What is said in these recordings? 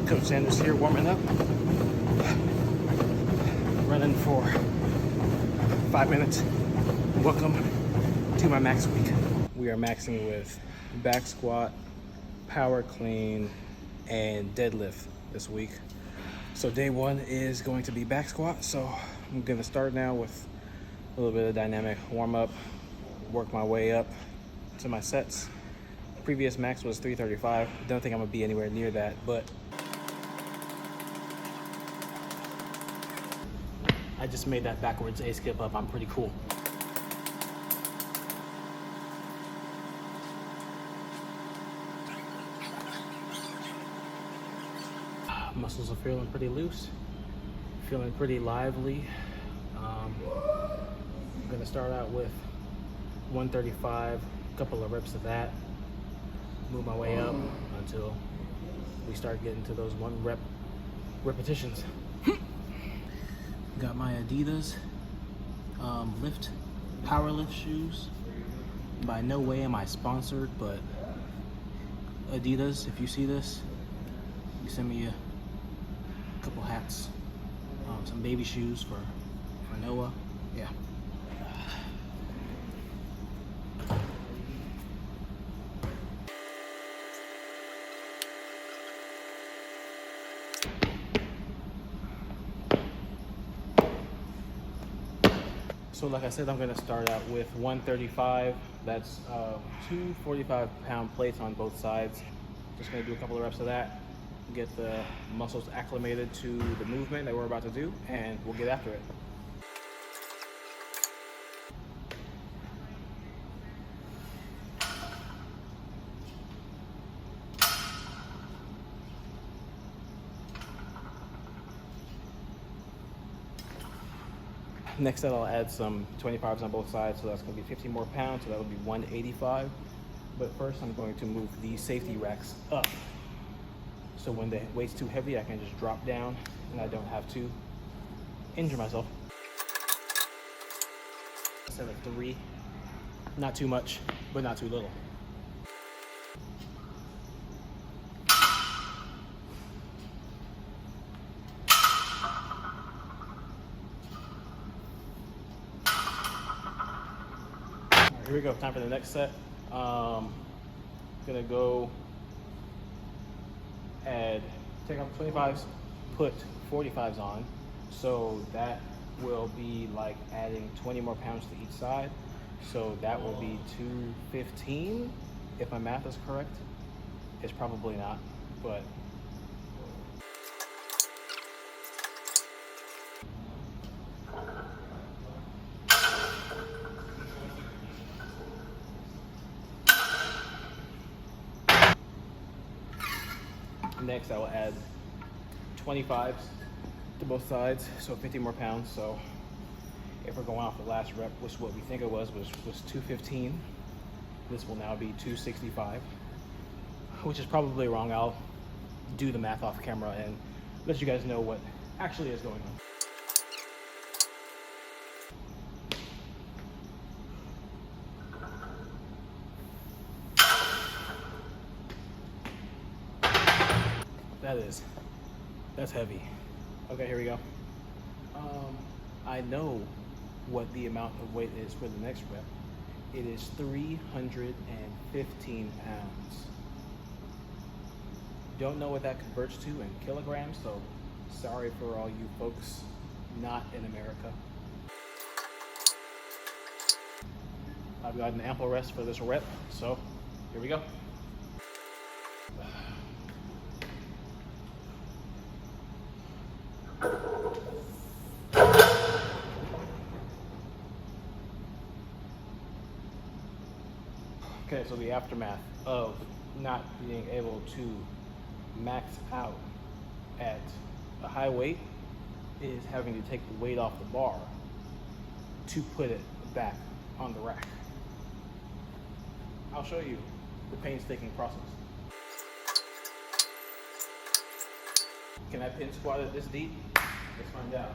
Coach Sanders here, warming up. Running for 5 minutes. Welcome to my max week. We are maxing with back squat, power clean, and deadlift this week. So day one is going to be back squat. So I'm gonna start now with a little bit of dynamic warm up, work my way up to my sets. Previous max was 335. Don't think I'm gonna be anywhere near that, but I just made that backwards A skip up. I'm pretty cool. Muscles are feeling pretty loose, feeling pretty lively. I'm gonna start out with 135, a couple of reps of that, move my way up until we start getting to those 1 rep repetitions. Got my Adidas power lift shoes. By no way am I sponsored, but Adidas, if you see this, you send me a couple hats, some baby shoes for Noah. Yeah. So like I said, I'm gonna start out with 135. That's 2 45-pound plates on both sides. Just gonna do a couple of reps of that, get the muscles acclimated to the movement that we're about to do, and we'll get after it. Next, I'll add some 25s on both sides, so that's going to be 50 more pounds, so that would be 185. But first, I'm going to move these safety racks up. So when the weight's too heavy, I can just drop down and I don't have to injure myself. Set of 3, not too much, but not too little. Here we go, time for the next set. Gonna go take off 25s, put 45s on. So that will be like adding 20 more pounds to each side. So that will be 215, if my math is correct. It's probably not, but next, I will add 25s to both sides, so 50 more pounds. So if we're going off the last rep, which what we think it was 215, this will now be 265, which is probably wrong. I'll do the math off camera and let you guys know what actually is going on. That's heavy. Okay, here we go. I know what the amount of weight is for the next rep. It is 315 pounds. Don't know what that converts to in kilograms, so sorry for all you folks not in America. I've got an ample rest for this rep, so here we go. Okay, so the aftermath of not being able to max out at a high weight is having to take the weight off the bar to put it back on the rack. I'll show you the painstaking process. Can I pin squat it this deep? Let's find out.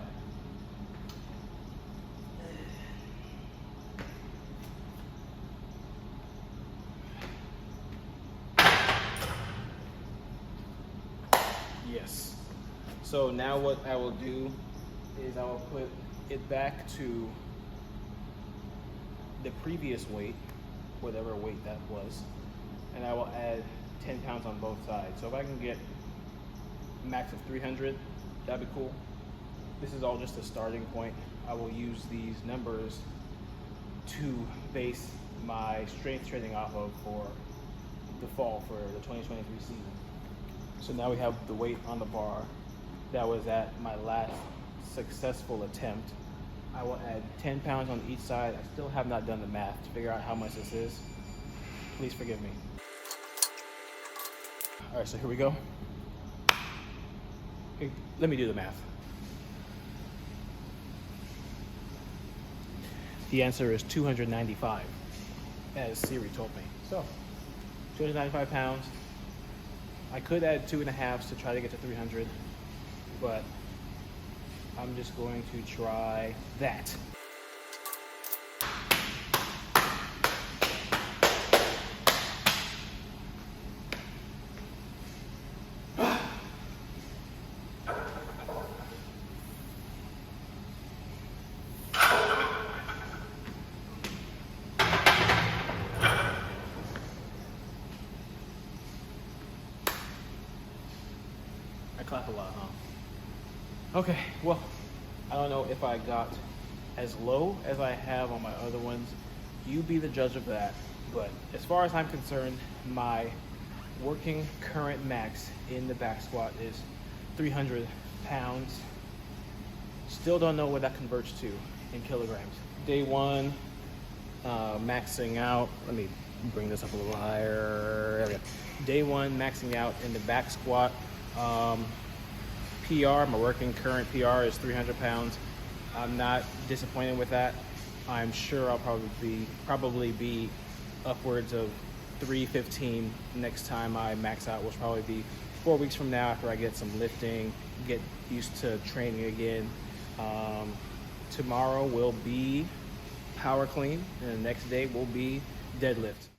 Yes. So now what I will do is I will put it back to the previous weight, whatever weight that was, and I will add 10 pounds on both sides. So if I can get a max of 300, that'd be cool. This is all just a starting point. I will use these numbers to base my strength training off of for the fall for the 2023 season. So now we have the weight on the bar that was at my last successful attempt. I will add 10 pounds on each side. I still have not done the math to figure out how much this is. Please forgive me. All right, so here we go. Hey, let me do the math. The answer is 295, as Siri told me. So, 295 pounds. I could add 2.5 to try to get to 300, but I'm just going to try that. I clap a lot, huh? Okay, well, I don't know if I got as low as I have on my other ones. You be the judge of that. But as far as I'm concerned, my working current max in the back squat is 300 pounds. Still don't know what that converts to in kilograms. Day one, maxing out. Let me bring this up a little higher. There we go. Day one, maxing out in the back squat. PR, my working current PR is 300 pounds. I'm not disappointed with that. I'm sure I'll probably be upwards of 315 next time I max out, which will probably be 4 weeks from now after I get some lifting, get used to training again. Tomorrow will be power clean, and the next day will be deadlift.